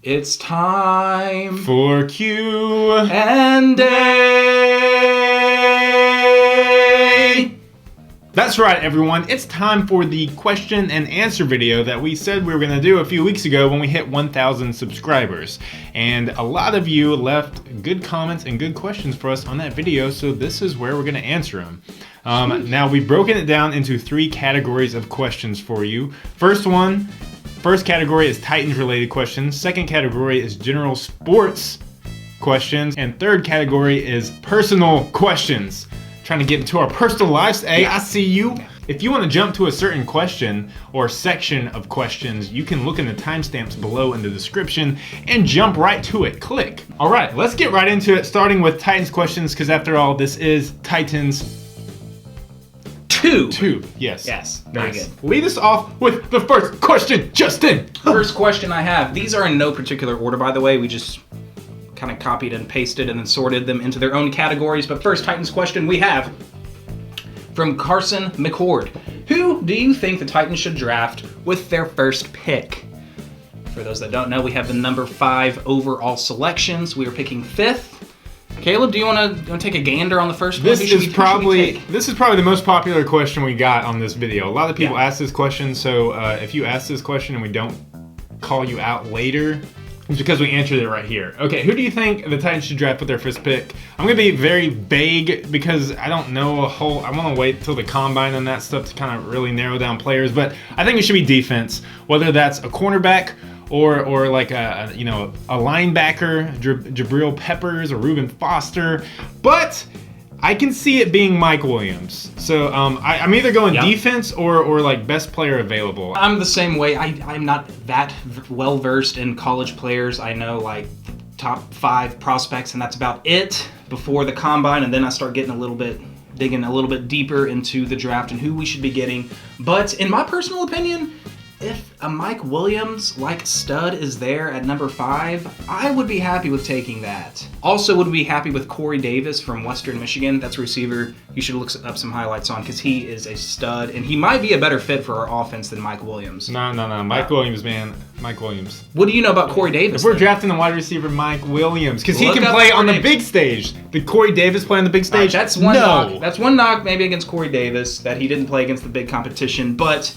It's time for Q and A. That's right, everyone. It's time for the question and answer video that we said we were going to do a few weeks ago when we hit 1,000 subscribers. And a lot of you left good comments and good questions for us on that video, so this is where we're going to answer them. Now, we've broken it down into 3 categories of questions for you. First category is Titans-related questions. Second category is general sports questions. And third category is personal questions. Trying to get into our personal lives. Hey, I see you. If you want to jump to a certain question or section of questions, you can look in the timestamps below in the description and jump right to it. Click. All right, let's get right into it, starting with Titans questions, because after all, this is Titans 2. Yes. Very Nice. good. Lead us off with the first question, Justin. First question I have. These are in no particular order, by the way. We just kind of copied and pasted and then sorted them into their own categories. But first Titans question we have from Carson McCord. Who do you think the Titans should draft with their first pick? For those that don't know, we have the number 5 overall selections. We are picking 5th. Caleb, do you want to take a gander on the first one? This is probably the most popular question we got on this video. A lot of people ask this question, so if you ask this question and we don't call you out later, it's because we answered it right here. Okay, who do you think the Titans should draft with their first pick? I'm going to be very vague because I don't know I want to wait till the combine and that stuff to kind of really narrow down players, but I think it should be defense, whether that's a cornerback or like a linebacker, Jabril Peppers or Reuben Foster, but I can see it being Mike Williams. So I'm either going defense or like best player available. I'm the same way. I'm not that well versed in college players. I know like top 5 prospects and that's about it before the combine, and then I start digging a little bit deeper into the draft and who we should be getting. But in my personal opinion, if a Mike Williams like stud is there at number 5, I would be happy with taking that. Also would be happy with Corey Davis from Western Michigan. That's a receiver you should look up some highlights on because he is a stud and he might be a better fit for our offense than Mike Williams. No. Mike Williams, man. Mike Williams. What do you know about Corey Davis? If we're drafting a wide receiver, Mike Williams, because he can play on the big stage. Did Corey Davis play on the big stage? That's one knock. That's one knock maybe against Corey Davis, that he didn't play against the big competition, but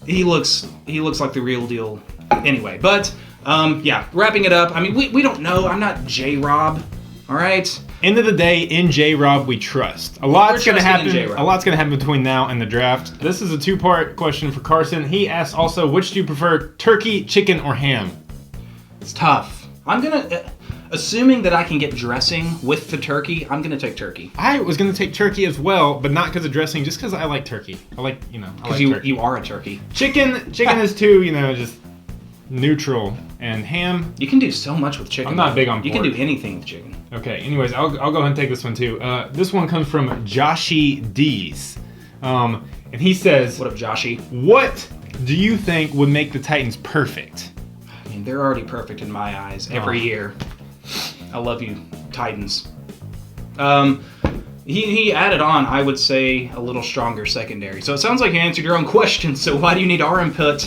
he looks like the real deal anyway. But wrapping it up, I mean, we don't know. I'm not J-Rob, all right? End of the day, in J-Rob we trust. A lot's going to happen between now and the draft. This is a 2-part question for Carson. He asks also, which do you prefer, turkey, chicken, or ham? It's tough. I'm going to... Assuming that I can get dressing with the turkey, I'm going to take turkey. I was going to take turkey as well, but not because of dressing, just because I like turkey. I like turkey. You are a turkey. Chicken is too, just neutral. And ham... You can do so much with chicken. I'm not big on pork. You can do anything with chicken. Okay, anyways, I'll go ahead and take this one too. This one comes from Joshy D's. And he says... What up, Joshy? What do you think would make the Titans perfect? I mean, they're already perfect in my eyes every year. I love you, Titans. He added on, I would say, a little stronger secondary. So it sounds like you answered your own question, so why do you need our input,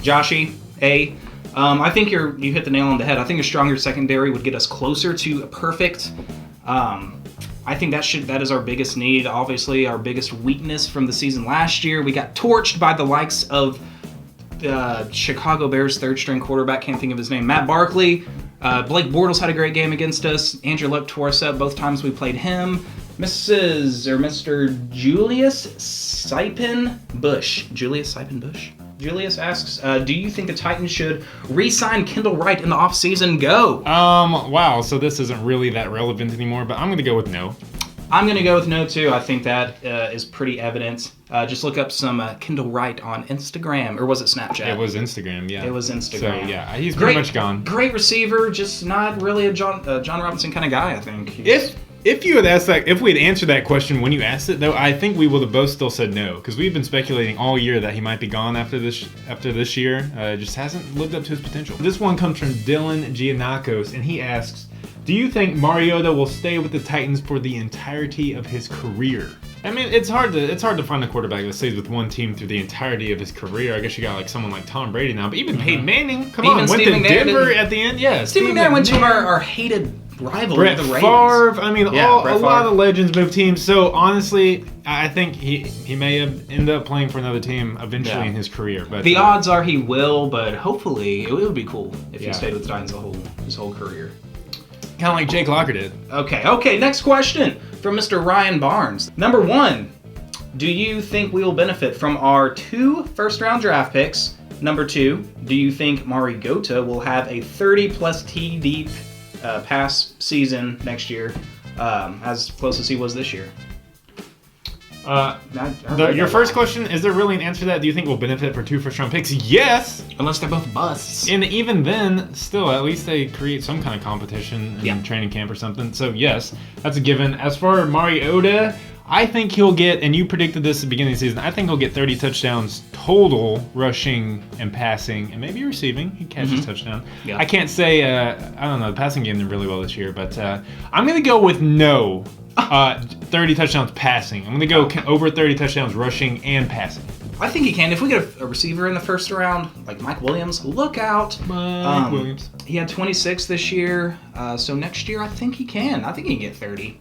Joshy? I think you hit the nail on the head. I think a stronger secondary would get us closer to a perfect. I think that is our biggest need. Obviously, our biggest weakness from the season last year. We got torched by the likes of Chicago Bears third-string quarterback, can't think of his name, Matt Barkley. Blake Bortles had a great game against us. Andrew Luck tore us up both times we played him. Mr. Julius Sipin Bush. Julius asks, do you think the Titans should re-sign Kendall Wright in the offseason? Go. Wow, so this isn't really that relevant anymore, but I'm going to go with no. I'm going to go with no, too. I think that is pretty evident. Just look up some Kendall Wright on Instagram. Or was it Snapchat? It was Instagram, yeah. It was Instagram. So, yeah, he's pretty much gone. Great receiver, just not really a John Robinson kind of guy, I think. If you had asked that, if we had answered that question when you asked it, though, I think we would have both still said no, because we've been speculating all year that he might be gone after this year. Just hasn't lived up to his potential. This one comes from Dylan Giannakos, and he asks, do you think Mariota will stay with the Titans for the entirety of his career? I mean, it's hard to find a quarterback that stays with one team through the entirety of his career. I guess you got like someone like Tom Brady now, but even Peyton Manning, come on, went to Denver at the end. Yeah, Steve McNair went to our hated rival, Brett the Ravens. Favre. I mean, a Favre. lot of legends move teams. So honestly, I think he may have ended up playing for another team eventually in his career. But the odds are he will, but hopefully it would be cool if he stayed with the Titans his whole career. Kind of like Jake Locker did. Okay. Next question from Mr. Ryan Barnes. Number 1, do you think we will benefit from our 2 first-round draft picks? Number 2, do you think MariGOATA will have a 30-plus TD pass season next year, as close as he was this year? Your first question, is there really an answer to that? Do you think we'll benefit for 2 first-round picks? Yes! Unless they're both busts. And even then, still, at least they create some kind of competition in training camp or something. So yes, that's a given. As for Mariota, I think he'll get, and you predicted this at the beginning of the season, I think he'll get 30 touchdowns total rushing and passing, and maybe receiving. He catches touchdown. Yeah. I can't say, I don't know, the passing game did really well this year, but I'm going to go with 30 touchdowns passing. I'm going to go over 30 touchdowns rushing and passing. I think he can. If we get a receiver in the first round, like Mike Williams, look out. Mike Williams. He had 26 this year, so next year I think he can. I think he can get 30.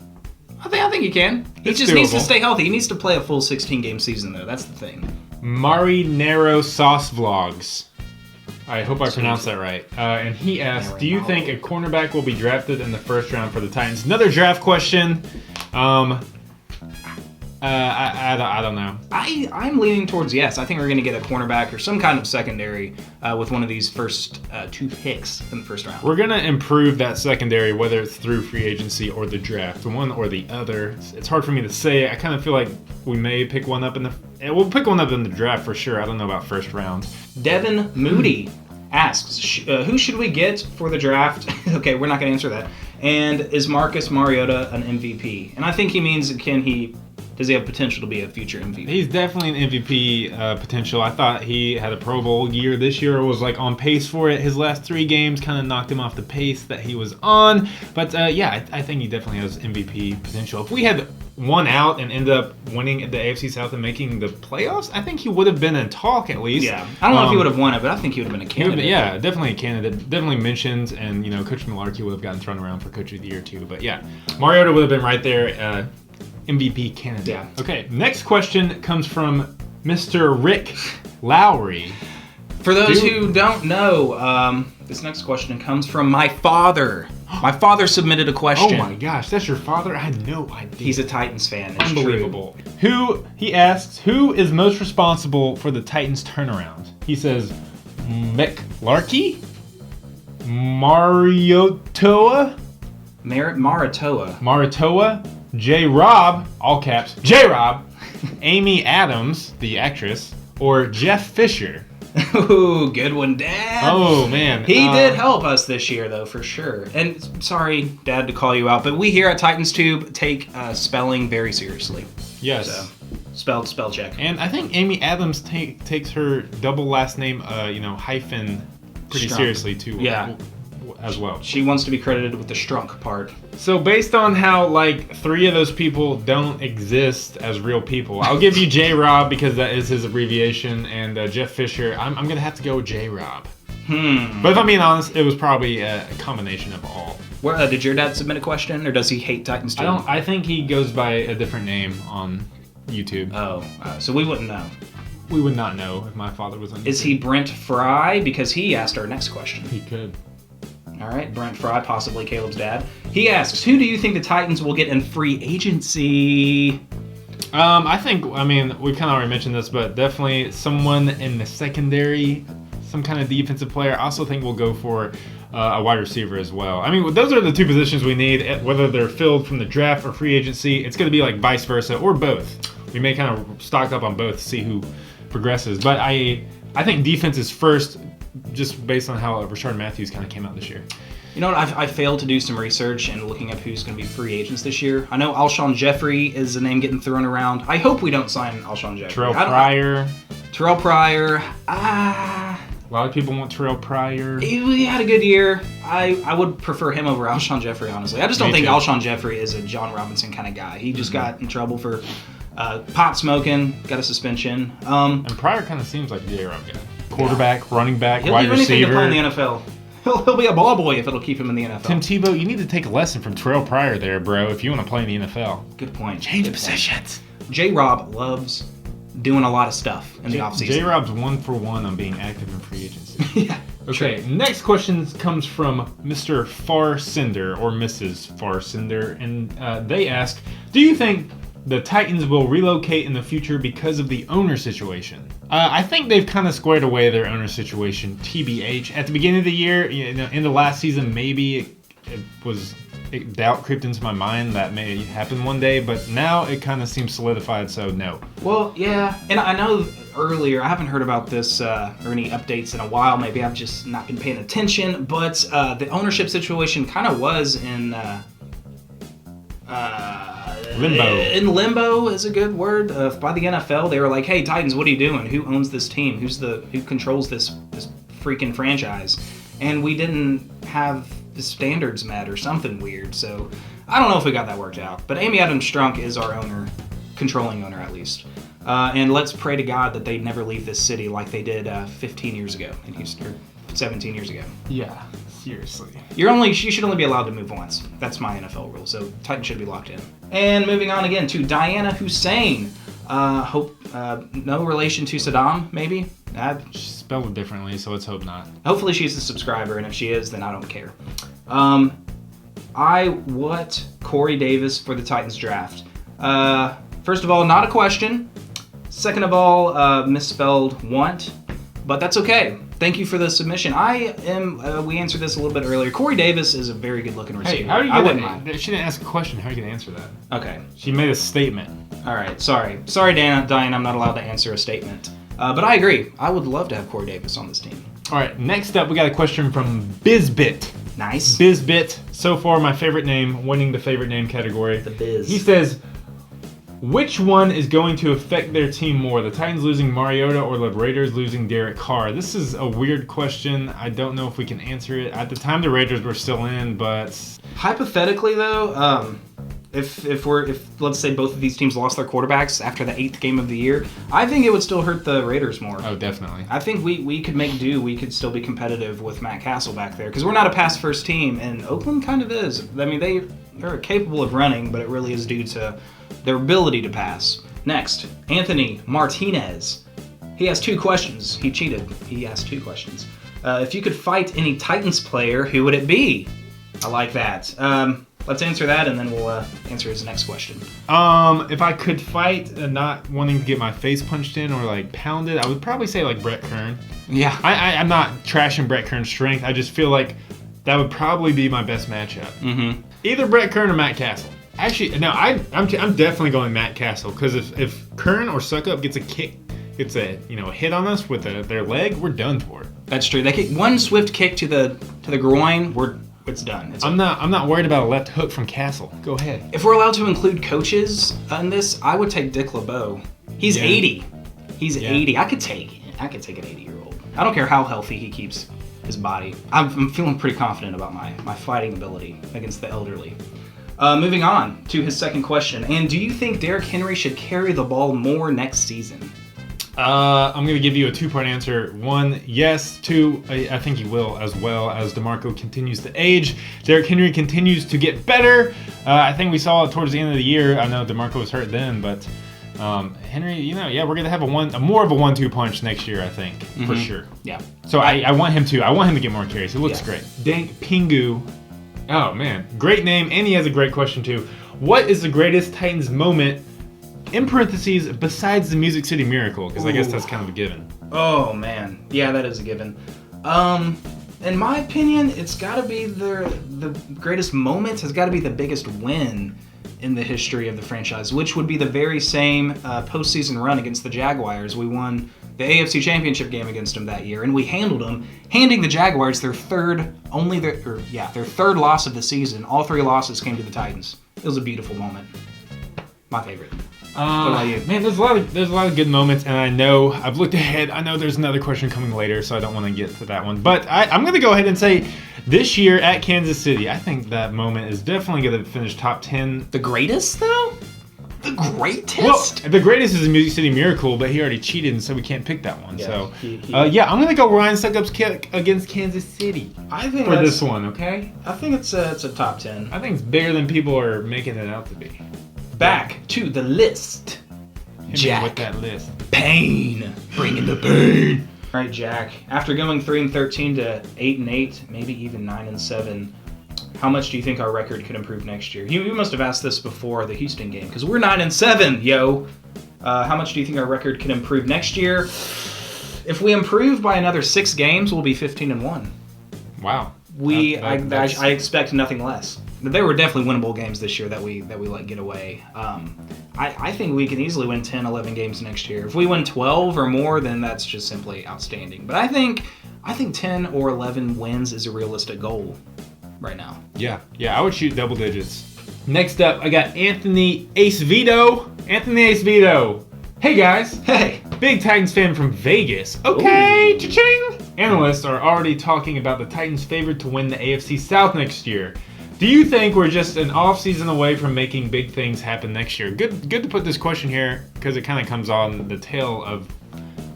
I think he can. He just needs to stay healthy. He needs to play a full 16-game season, though. That's the thing. Marinero Sauce Vlogs. I hope I pronounced that right. And he asked, do you think a cornerback will be drafted in the first round for the Titans? Another draft question. I don't know. I'm leaning towards yes. I think we're going to get a cornerback or some kind of secondary with one of these first 2 picks in the first round. We're going to improve that secondary, whether it's through free agency or the draft, one or the other. It's hard for me to say. I kind of feel like we may pick one up we'll pick one up in the draft for sure. I don't know about first round. Devin Moody asks, who should we get for the draft? Okay, we're not going to answer that. And is Marcus Mariota an MVP? And I think he means, does he have potential to be a future MVP? He's definitely an MVP potential. I thought he had a Pro Bowl year this year, was like on pace for it. His last 3 games kind of knocked him off the pace that he was on. But I think he definitely has MVP potential. If we had won out and ended up winning the AFC South and making the playoffs, I think he would have been in talk at least. Yeah, I don't know if he would have won it, but I think he would have been a candidate. Yeah, definitely a candidate. Definitely mentioned, and Coach Malarkey would have gotten thrown around for Coach of the Year too. But yeah, Mariota would have been right there. MVP candidate. Yeah. Okay, next question comes from Mr. Rick Lowry. For those who don't know, this next question comes from my father. My father submitted a question. Oh my gosh, that's your father? I had no idea. He's a Titans fan. It's unbelievable. He asks, who is most responsible for the Titans turnaround? He says, McLarkey? Mariota? Mariota? J-Rob, all caps, J-Rob, Amy Adams, the actress, or Jeff Fisher. Ooh, good one, Dad. Oh, man. He did help us this year, though, for sure. And sorry, Dad, to call you out, but we here at Titans Tube take spelling very seriously. Yes. So, spell check. And I think Amy Adams takes her double last name, hyphen pretty seriously, too. Yeah. As well. She wants to be credited with the strunk part. So based on how 3 of those people don't exist as real people, I'll give you J-Rob because that is his abbreviation, and Jeff Fisher, I'm going to have to go with J-Rob. But if I'm being honest, it was probably a combination of all. Did your dad submit a question, or does he hate Titans too? I think he goes by a different name on YouTube. Oh, so we wouldn't know. We would not know if my father was on YouTube. Is he Brent Fry? Because he asked our next question. He could. All right, Brent Fry, possibly Caleb's dad. He asks, who do you think the Titans will get in free agency? I think, we kind of already mentioned this, but definitely someone in the secondary, some kind of defensive player. I also think we'll go for a wide receiver as well. Those are the 2 positions we need, whether they're filled from the draft or free agency. It's going to be like vice versa, or both. We may kind of stock up on both to see who progresses. But I think defense is first, just based on how Rashard Matthews kind of came out this year. You know what? I failed to do some research and looking up who's going to be free agents this year. I know Alshon Jeffrey is a name getting thrown around. I hope we don't sign Alshon Jeffrey. Terrell Pryor. A lot of people want Terrell Pryor. He had a good year. I would prefer him over Alshon Jeffrey, honestly. I just don't think Alshon Jeffrey is a John Robinson kind of guy. He just got in trouble for Pot smoking, got a suspension. And Pryor kind of seems like the J-Rob guy. Quarterback, running back, He'll wide do anything to receiver. play in the NFL. He'll be a ball boy if it'll keep him in the NFL. Tim Tebow, you need to take a lesson from Terrell Pryor there, bro, if you want to play in the NFL. Good point. Change Good positions. point. J-Rob loves doing a lot of stuff in the offseason. J-Rob's 1 for 1 on being active in free agency. Yeah. Okay, next question comes from Mr. Farcinder, or Mrs. Farcinder, and they ask, do you think the Titans will relocate in the future because of the owner situation? I think they've kind of squared away their owner situation, TBH. At the beginning of the year, in the last season, maybe doubt crept into my mind that may happen one day, but now it kind of seems solidified, so no. Well, yeah, and I know earlier, I haven't heard about this or any updates in a while, maybe I've just not been paying attention, but the ownership situation kind of was in... limbo. In limbo is a good word. By the NFL, they were like, "Hey, Titans, what are you doing? Who owns this team? Who controls this freaking franchise?" And we didn't have the standards met or something weird. So I don't know if we got that worked out. But Amy Adams Strunk is our owner, controlling owner at least. And let's pray to God that they never leave this city like they did 15 years ago in Houston, or 17 years ago. Yeah, seriously. You should only be allowed to move once. That's my NFL rule. So Titans should be locked in. And moving on again to Diana Hussein. No relation to Saddam, maybe? She spelled it differently, so let's hope not. Hopefully she's a subscriber, and if she is, then I don't care. I want Corey Davis for the Titans draft. First of all, not a question. Second of all, misspelled want, but that's okay. Thank you for the submission. We answered this a little bit earlier. Corey Davis is a very good-looking receiver. Hey, how are you I wouldn't mind. She didn't ask a question. How are you going to answer that? Okay. She made a statement. All right. Sorry, Diane, I'm not allowed to answer a statement. But I agree. I would love to have Corey Davis on this team. All right, next up, we got a question from Bizbit. Nice. Bizbit, so far my favorite name, winning the favorite name category. The Biz. He says, which one is going to affect their team more, the Titans losing Mariota or the Raiders losing Derek Carr? This is a weird question. I don't know if we can answer it. At the time, the Raiders were still in, but... Hypothetically, though, if let's say both of these teams lost their quarterbacks after the 8th game of the year, I think it would still hurt the Raiders more. Oh, definitely. I think we could make do. We could still be competitive with Matt Castle back there because we're not a pass-first team, and Oakland kind of is. I mean, they're capable of running, but it really is due to their ability to pass. Next, Anthony Martinez. He has 2 questions. He cheated. He asked 2 questions. If you could fight any Titans player, who would it be? I like that. Let's answer that, and then we'll answer his next question. If I could fight and not wanting to get my face punched in or like pounded, I would probably say like Brett Kern. Yeah. I'm not trashing Brett Kern's strength. I just feel like that would probably be my best matchup. Mm-hmm. Either Brett Kern or Matt Castle. Actually, no, I'm definitely going Matt Castle because if Kern or Suckup gets a hit on us with their leg, we're done for. That's true. They kick one swift kick to the groin, it's done. I'm not worried about a left hook from Castle. Go ahead. If we're allowed to include coaches in this, I would take Dick LeBeau. He's 80. He's 80. I could take an 80-year-old. I don't care how healthy he keeps his body. I'm feeling pretty confident about my fighting ability against the elderly. Moving on to his second question. And do you think Derrick Henry should carry the ball more next season? I'm going to give you a 2-part answer. 1, yes. 2, I think he will, as well as DeMarco continues to age. Derrick Henry continues to get better. I think we saw it towards the end of the year. I know DeMarco was hurt then, but Henry, we're going to have more of a 1-2 punch next year, I think, for sure. Yeah. So I want him to. I want him to get more carries. He looks great. Dank Pingu. Oh, man. Great name, and he has a great question, too. What is the greatest Titans moment, in parentheses, besides the Music City Miracle? Because I guess that's kind of a given. Oh, man. Yeah, that is a given. In my opinion, it's got to be the greatest moment has got to be the biggest win in the history of the franchise, which would be the very same postseason run against the Jaguars. We won the AFC Championship game against them that year, and we handled them, handing the Jaguars their third loss of the season. All 3 losses came to the Titans. It was a beautiful moment. My favorite. What about you? Man, there's a lot of good moments, and I know I've looked ahead. I know there's another question coming later, so I don't want to get to that one. But I'm going to go ahead and say this year at Kansas City, I think that moment is definitely going to finish top 10. The greatest, though? The greatest? Well, the greatest is the Music City Miracle, but he already cheated, and so we can't pick that one. Yeah, so, he- I'm gonna go Ryan Succup's kick against Kansas City I think for this one. Okay, I think it's a top 10. I think it's bigger than people are making it out to be. Back to the list. Hit me Jack with that list. Pain, bringing the pain. All right, Jack. After going 3-13 to 8-8, maybe even 9-7. How much do you think our record could improve next year? You must have asked this before the Houston game, because we're 9-7, yo. How much do you think our record can improve next year? If we improve by another 6 games, we'll be 15-1. Wow. I expect nothing less. There were definitely winnable games this year that we let get away. I think we can easily win 10, 11 games next year. If we win 12 or more, then that's just simply outstanding. But I think 10 or 11 wins is a realistic goal right now. Yeah, I would shoot double digits. Next up, I got Anthony Ace Vito. Anthony Ace Vito. Hey guys. Hey. Big Titans fan from Vegas. Okay, Ooh. cha-ching. Analysts are already talking about the Titans favored to win the AFC South next year. Do you think we're just an off-season away from making big things happen next year? Good to put this question here because it kind of comes on the tail of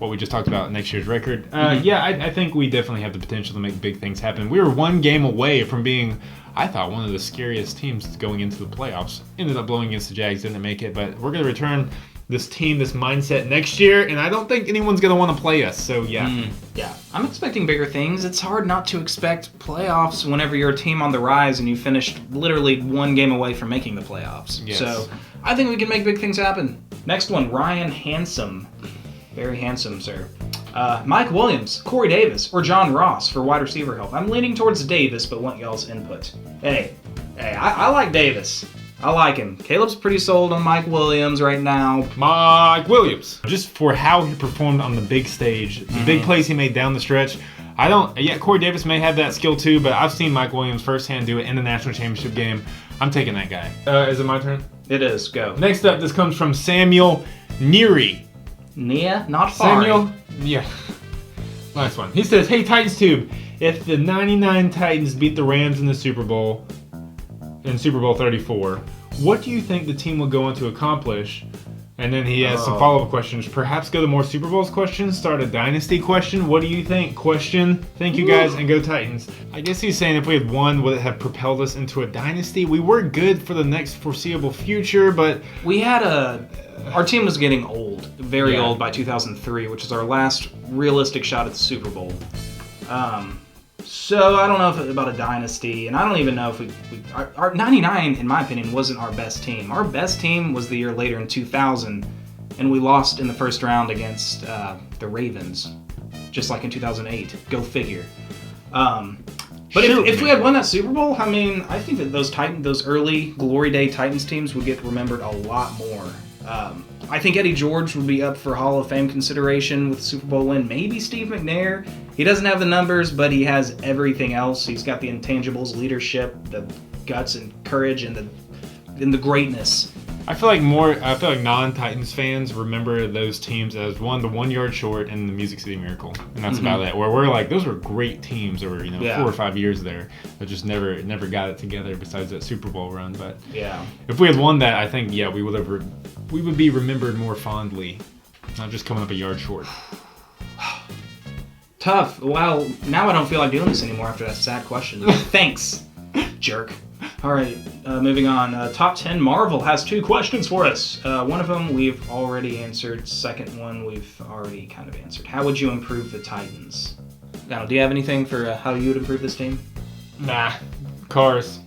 what we just talked about next year's record. Yeah, I think we definitely have the potential to make big things happen. We were one game away from being, I thought, one of the scariest teams going into the playoffs. Ended up blowing against the Jags, didn't make it, but we're going to return this team, this mindset next year, and I don't think anyone's going to want to play us, so yeah. Yeah, I'm expecting bigger things. It's hard not to expect playoffs whenever you're a team on the rise and you finished literally one game away from making the playoffs. Yes. So I think we can make big things happen. Next one, Ryan Handsome. Very handsome, sir. Mike Williams, Corey Davis, or John Ross for wide receiver help. I'm leaning towards Davis, but want y'all's input. Hey, I like Davis. I like him. Caleb's pretty sold on Mike Williams right now. Mike Williams. Just for how he performed on the big stage, the big plays he made down the stretch. Corey Davis may have that skill too, but I've seen Mike Williams firsthand do it in the national championship game. I'm taking that guy. Is it my turn? It is. Go. Next up, this comes from Samuel Neary. Nia, not far. Samuel? Yeah. Last one. He says, hey, Titans Tube, if the 99 Titans beat the Rams in the Super Bowl, in Super Bowl 34, what do you think the team will go on to accomplish? And then he has some follow-up questions. Perhaps go to more Super Bowls questions, start a dynasty question. What do you think? Question. Thank you guys, and go Titans. I guess he's saying if we had won, would it have propelled us into a dynasty? We were good for the next foreseeable future, but we had our team was getting old, very old by 2003, which is our last realistic shot at the Super Bowl. So I don't know about a dynasty, and I don't even know if our 99, in my opinion, wasn't our best team. Our best team was the year later in 2000, and we lost in the first round against the Ravens, just like in 2008. Go figure. But if we had won that Super Bowl, I mean, I think that those early Glory Day Titans teams would get remembered a lot more. I think Eddie George would be up for Hall of Fame consideration with the Super Bowl win. Maybe Steve McNair. He doesn't have the numbers, but he has everything else. He's got the intangibles, leadership, the guts and courage, and the greatness. I feel like non-Titans fans remember those teams as the 1 yard short and the Music City Miracle, and that's about it. Where we're like, those were great teams over 4 or 5 years there, but just never got it together. Besides that Super Bowl run, but if we had won that, I think we would be remembered more fondly, not just coming up a yard short. Tough. Well, now I don't feel like doing this anymore after that sad question. Thanks, jerk. All right, moving on. Top 10 Marvel has 2 questions for us. One of them we've already answered. Second one we've already kind of answered. How would you improve the Titans? Now, do you have anything for how you would improve this team? Nah. Cars.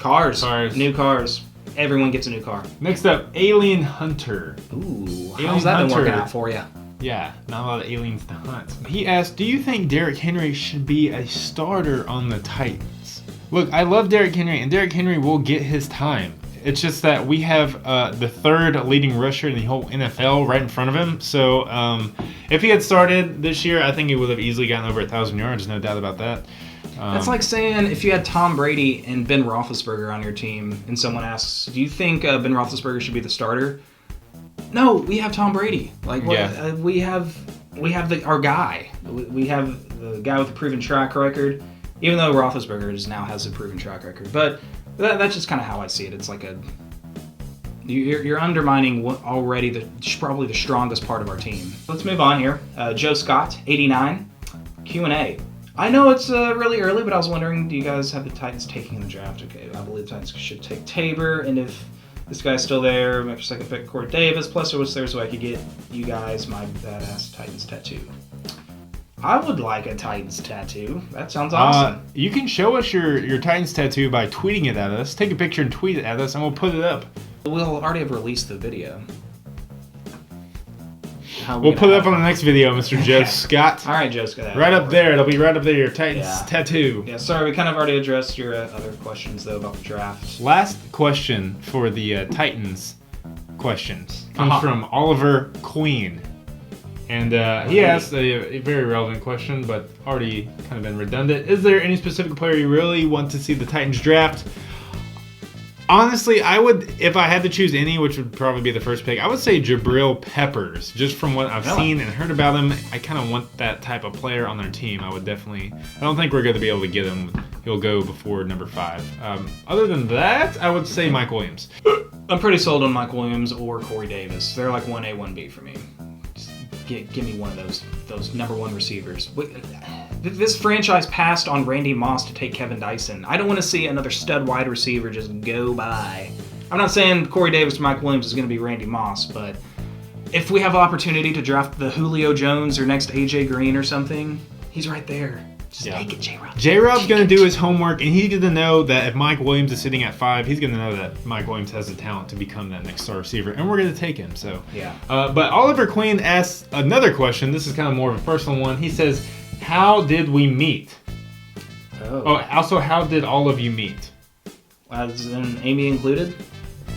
New cars. Everyone gets a new car. Next up, Alien Hunter. Ooh, how's that been working out for you? Yeah, not a lot of aliens to hunt. He asked, do you think Derrick Henry should be a starter on the Titans? Look, I love Derrick Henry, and Derrick Henry will get his time. It's just that we have the third leading rusher in the whole NFL right in front of him. So if he had started this year, I think he would have easily gotten over 1,000 yards, no doubt about that. That's like saying if you had Tom Brady and Ben Roethlisberger on your team, and someone asks, do you think Ben Roethlisberger should be the starter? No, we have Tom Brady. We have our guy. We have the guy with a proven track record, even though Roethlisberger now has a proven track record. But that's just kind of how I see it. It's like You're undermining already probably the strongest part of our team. Let's move on here. Joe Scott, 89, Q&A. I know it's really early, but I was wondering, do you guys have the Titans taking in the draft? Okay, I believe the Titans should take Tabor, and if this guy's still there, my second pick, Corey Davis, plus it was there so I could get you guys my badass Titans tattoo. I would like a Titans tattoo. That sounds awesome. You can show us your Titans tattoo by tweeting it at us. Take a picture and tweet it at us, and we'll put it up. We'll already have released the video. We'll put it up on the next video, Mr. Joe Scott. All right, Joe Scott. Right up there. It'll be right up there, your Titans tattoo. Yeah, sorry, we kind of already addressed your other questions, though, about the draft. Last question for the Titans questions comes from Oliver Queen. And he asked a very relevant question, but already kind of been redundant. Is there any specific player you really want to see the Titans draft? Honestly, I would, if I had to choose any, which would probably be the first pick, I would say Jabril Peppers. Just from what I've seen and heard about him, I kind of want that type of player on their team. I don't think we're going to be able to get him. He'll go before number 5. Other than that, I would say Mike Williams. I'm pretty sold on Mike Williams or Corey Davis. They're like 1A, 1B for me. Just give me one of those number 1 receivers. This franchise passed on Randy Moss to take Kevin Dyson. I don't want to see another stud wide receiver just go by. I'm not saying Corey Davis or Mike Williams is going to be Randy Moss, but if we have an opportunity to draft the Julio Jones or next AJ Green or something, he's right there. Just take it, J-Rob. J-Rob's going to do his homework, and he's going to know that if Mike Williams is sitting at 5, he's going to know that Mike Williams has the talent to become that next star receiver, and we're going to take him. So, but Oliver Queen asks another question. This is kind of more of a personal one. He says, how did we meet? Also, how did all of you meet? As in Amy included?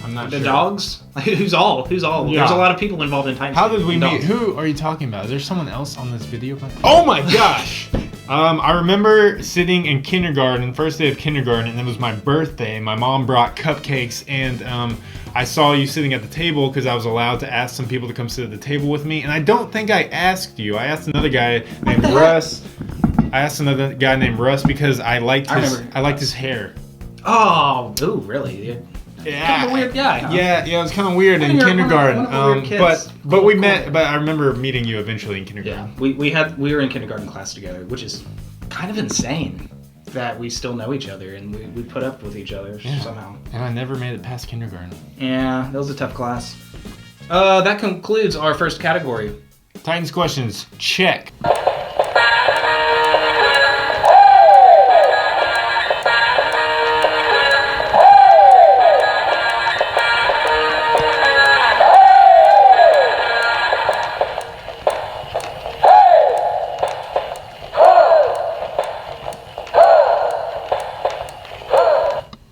I'm not sure. The dogs? Who's all? Yeah. There's a lot of people involved in Titans. How did we meet? Who are you talking about? Is there someone else on this video? Oh my gosh! I remember sitting in kindergarten, first day of kindergarten, and it was my birthday. My mom brought cupcakes, and I saw you sitting at the table because I was allowed to ask some people to come sit at the table with me. And I don't think I asked you. I asked another guy named Russ. Because I liked his hair. Oh, really? Yeah. Kind of a weird guy, huh? Yeah, it was kind of weird in kindergarten. But we met. But I remember meeting you eventually in kindergarten. Yeah, we were in kindergarten class together, which is kind of insane that we still know each other and we put up with each other somehow. And I never made it past kindergarten. Yeah, that was a tough class. That concludes our first category. Titans questions, check.